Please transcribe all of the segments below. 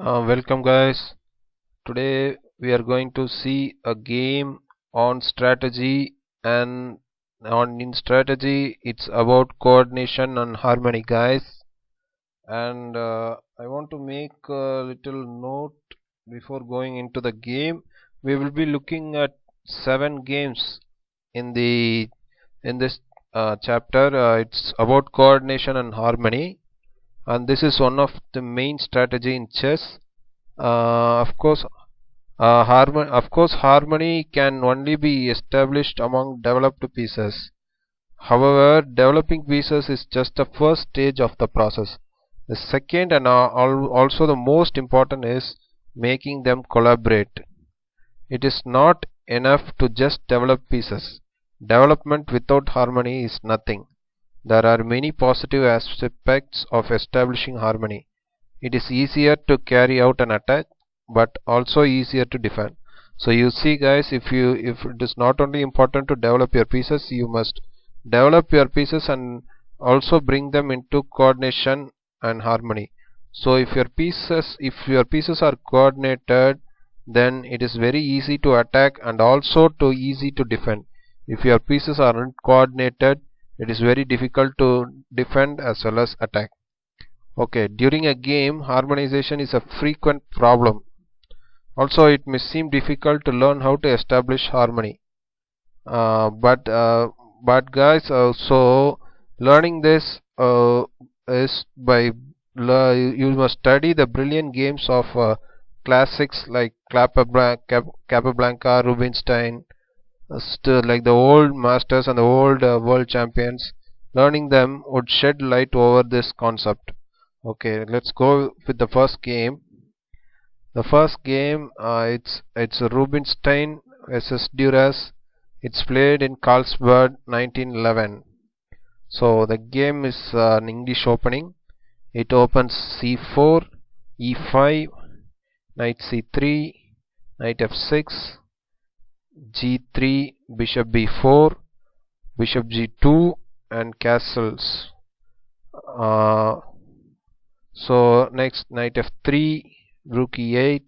Welcome guys. Today we are going to see a game on strategy, and on in strategy it's about coordination and harmony guys. And I want to make a little note before going into the game. We will be looking at 7 games in the in this chapter. It's about coordination and harmony, and this is one of the main strategy in chess. Of course, harmony can only be established among developed pieces. However, developing pieces is just the first stage of the process. The second and also the most important is making them collaborate. It is not enough to just develop pieces. Development without harmony is nothing. There are many positive aspects of establishing harmony. It is easier to carry out an attack, but also easier to defend. So you see guys, if it is not only important to develop your pieces, you must develop your pieces and also bring them into coordination and harmony. So if your pieces are coordinated, then it is very easy to attack and also too easy to defend. If your pieces aren't coordinated, it is very difficult to defend as well as attack. Okay, during a game, harmonization is a frequent problem. Also, it may seem difficult to learn how to establish harmony. Uh, but uh, but guys, so learning this is by you must study the brilliant games of classics like Capablanca, Rubinstein, like the old masters and the old world champions. Learning them would shed light over this concept. Okay, let's go with the first game. The first game, it's Rubinstein versus Duras. It's played in Carlsbad, 1911. So the game is an English opening. It opens c4, e5, knight c3, knight f6, g3, bishop b4, bishop g2, and castles. Uh, so next, knight f3, rook e8,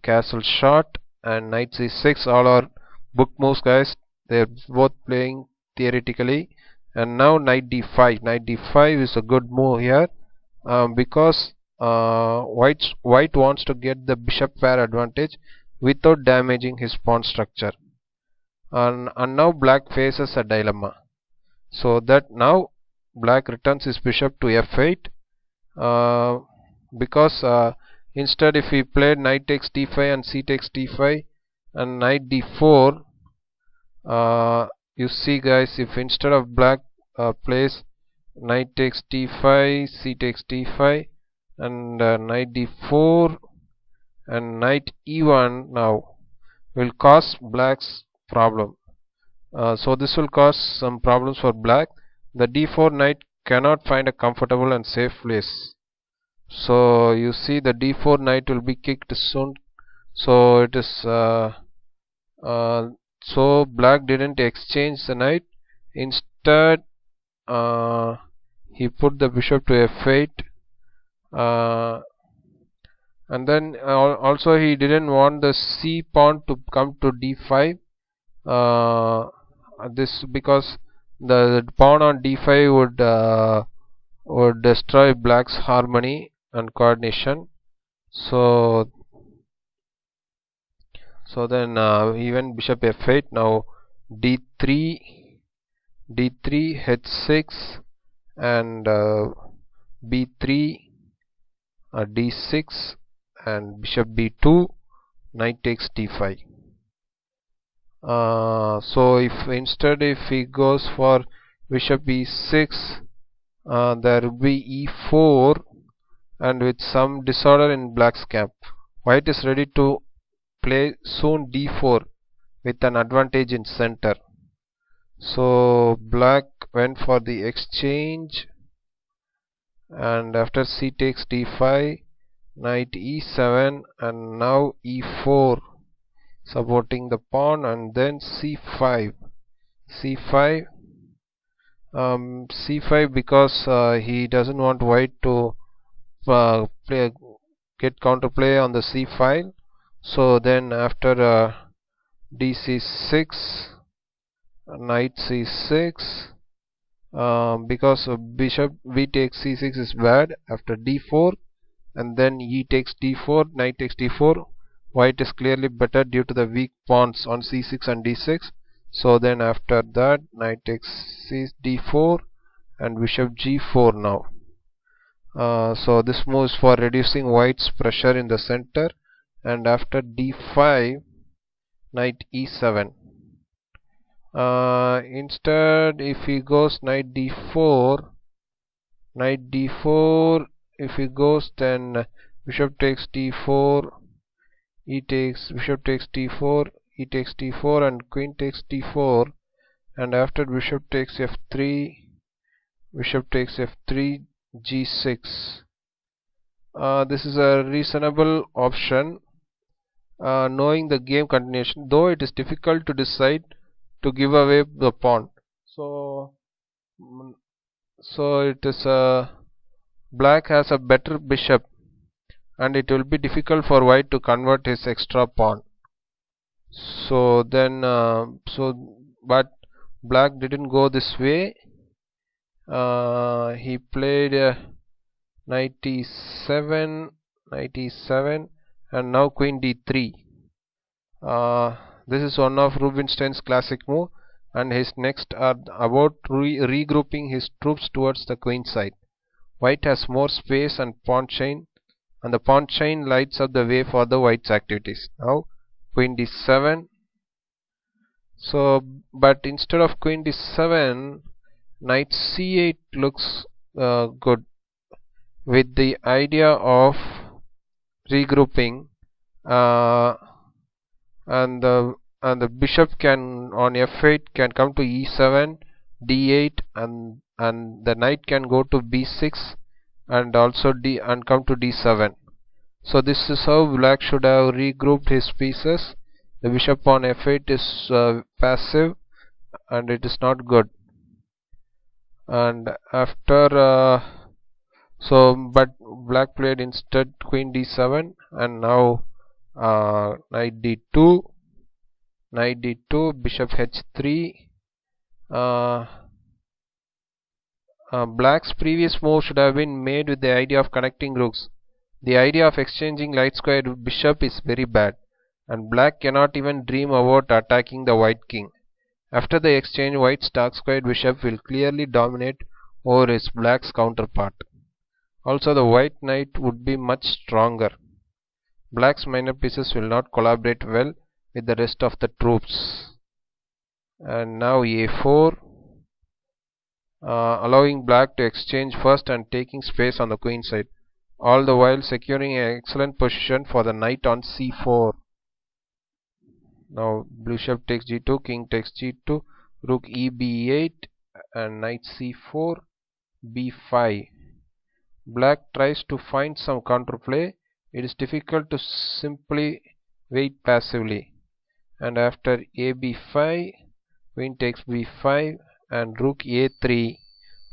castle shot, and knight c6. All are book moves guys. They're both playing theoretically. And now knight d5. Knight d5 is a good move here, because white wants to get the bishop pair advantage without damaging his pawn structure. And now black faces a dilemma. So that now black returns his bishop to f8, because instead if he played knight takes d5 and c takes d5 and knight d4, you see guys, if instead of black plays knight takes d5, c takes d5, and knight d4 and knight e1, now will cause black's problem. So this will cause some problems for black. The d4 knight cannot find a comfortable and safe place. So you see the d4 knight will be kicked soon. So it is so black didn't exchange the knight. Instead, he put the bishop to f8, and then also he didn't want the c pawn to come to d5. This because the pawn on d5 would destroy black's harmony and coordination. So then even bishop f8. Now d3, h6, and b3, d6, and bishop b2, knight takes d5. So if he goes for bishop e6, there will be e4, and with some disorder in black's camp, white is ready to play soon d4 with an advantage in center. So black went for the exchange, and after c takes d5, knight e7, and now e4 supporting the pawn, and then c5, c5 because he doesn't want white to play get counterplay on the c file. So then after dc6, knight c6, because bishop v takes c6 is bad. After d4 and then e takes d4, knight takes d4, white is clearly better due to the weak pawns on c6 and d6. So then after that, knight takes d4 and bishop g4 now. So this move is for reducing white's pressure in the center. And after d5, knight e7. Instead, if he goes knight d4, if he goes, then bishop takes d4, bishop takes d4, e takes d4, and queen takes d4. And after bishop takes f3, bishop takes f3, g6. This is a reasonable option, knowing the game continuation, though it is difficult to decide to give away the pawn. So it is black has a better bishop, and it will be difficult for white to convert his extra pawn. So then but black didn't go this way. He played knight e7, and now queen d3. This is one of Rubinstein's classic move, and his next are about regrouping his troops towards the queen side. White has more space and pawn chain, and the pawn chain lights up the way for the white's activities. Now queen d7. So, but instead of queen d7, knight c8 looks good, with the idea of regrouping, and the bishop can on f8 can come to e7, d8, and the knight can go to b6 and also and come to d7. So this is how black should have regrouped his pieces. The bishop on f8 is passive, and it is not good. And after but black played instead queen d7, and now knight d2, bishop h3. Black's previous move should have been made with the idea of connecting rooks. The idea of exchanging light squared bishop is very bad, and black cannot even dream about attacking the white king. After the exchange, white's dark squared bishop will clearly dominate over his black's counterpart. Also, the white knight would be much stronger. Black's minor pieces will not collaborate well with the rest of the troops. And now a4, allowing black to exchange first and taking space on the queen side, all the while securing an excellent position for the knight on c4. Now bishop takes g2, king takes g2, rook e b8, and knight c4, b5. Black tries to find some counterplay. It is difficult to simply wait passively. And after a b5, queen takes b5 and rook a3,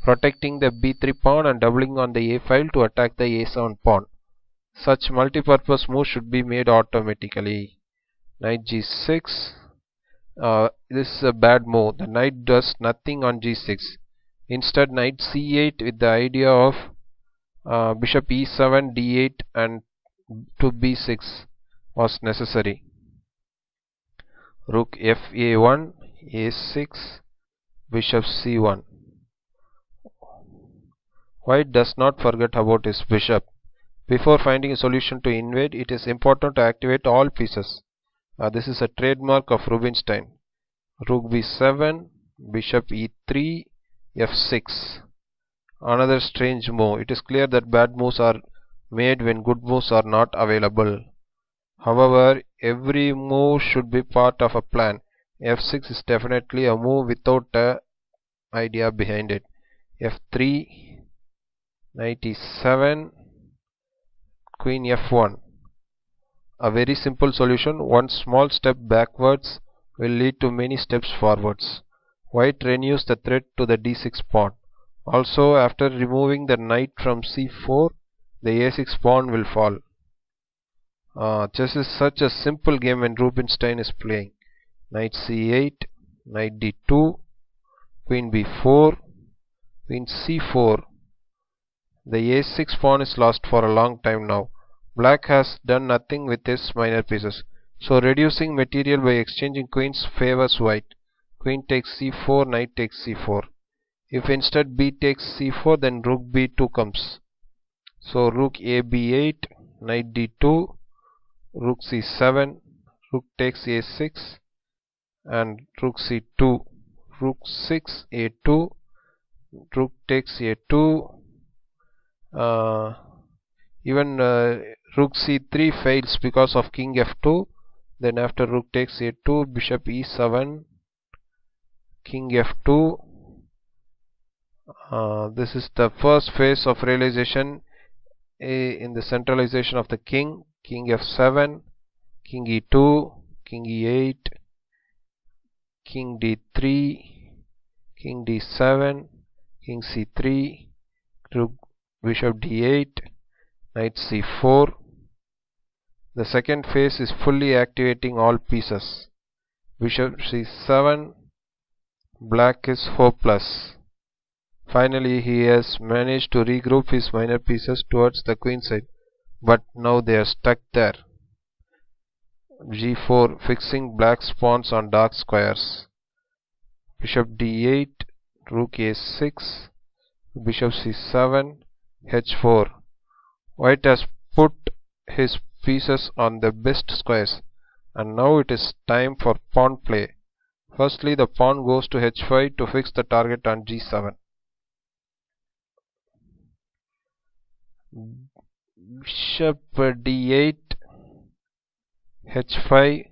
protecting the b3 pawn and doubling on the a file to attack the a7 pawn. Such multi-purpose moves should be made automatically. Knight g6. This is a bad move. The knight does nothing on g6. Instead, knight c8 with the idea of bishop e7, d8, and to b6 was necessary. Rook fa1, a6, bishop c1. White does not forget about his bishop. Before finding a solution to invade, it is important to activate all pieces. This is a trademark of Rubinstein. Rook b7, bishop e3, f6. Another strange move. It is clear that bad moves are made when good moves are not available. However, every move should be part of a plan. f6 is definitely a move without an idea behind it. f3, knight e7, queen f1. A very simple solution. One small step backwards will lead to many steps forwards. White renews the threat to the d6 pawn. Also, after removing the knight from c4, the a6 pawn will fall. Chess is such a simple game when Rubinstein is playing. Knight c8, knight d2, queen b4, queen c4. The a6 pawn is lost for a long time now. Black has done nothing with his minor pieces, so reducing material by exchanging queens favors white. Queen takes c4, knight takes c4. If instead b takes c4, then rook b2 comes. So rook a b8, knight d2, rook c7, rook takes a6, and rook c2, rook 6 a2, rook takes a2. Even rook c3 fails because of king f2. Then after rook takes a2, bishop e7, king f2. This is the first phase of realization in the centralization of the king. King f7, king e2, king e8, king d3, king d7, king c3, rook bishop d8, knight c4. The second phase is fully activating all pieces. Bishop c7, black is hopeless. Finally, he has managed to regroup his minor pieces towards the queen side, but now they are stuck there. g4, fixing black's pawns on dark squares. Bishop d8, rook a6, bishop c7, h4. White has put his pieces on the best squares, and now it is time for pawn play. Firstly, the pawn goes to h5 to fix the target on g7. Bishop d8, h5,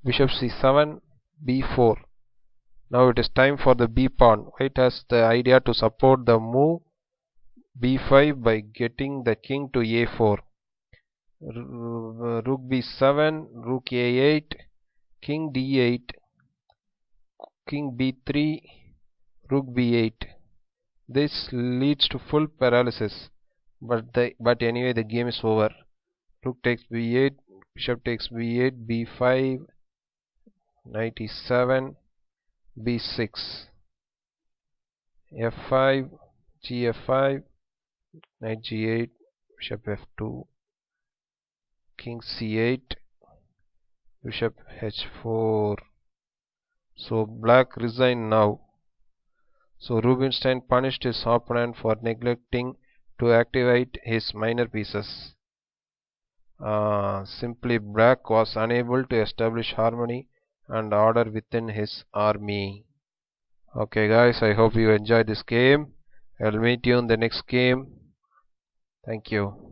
bishop c7, b4. Now it is time for the b pawn. White has the idea to support the move b5 by getting the king to a4. Rook b7, rook a8, king d8, king b3, rook b8. This leads to full paralysis, but anyway the game is over. Rook takes b8, bishop takes b8, b5, knight e7, b6, f5, gf5, knight g8, bishop f2, king c8, bishop h4. So black resigned now. So Rubinstein punished his opponent for neglecting to activate his minor pieces. Simply black was unable to establish harmony and order within his army. Okay guys, I hope you enjoyed this game. I'll meet you in the next game. Thank you.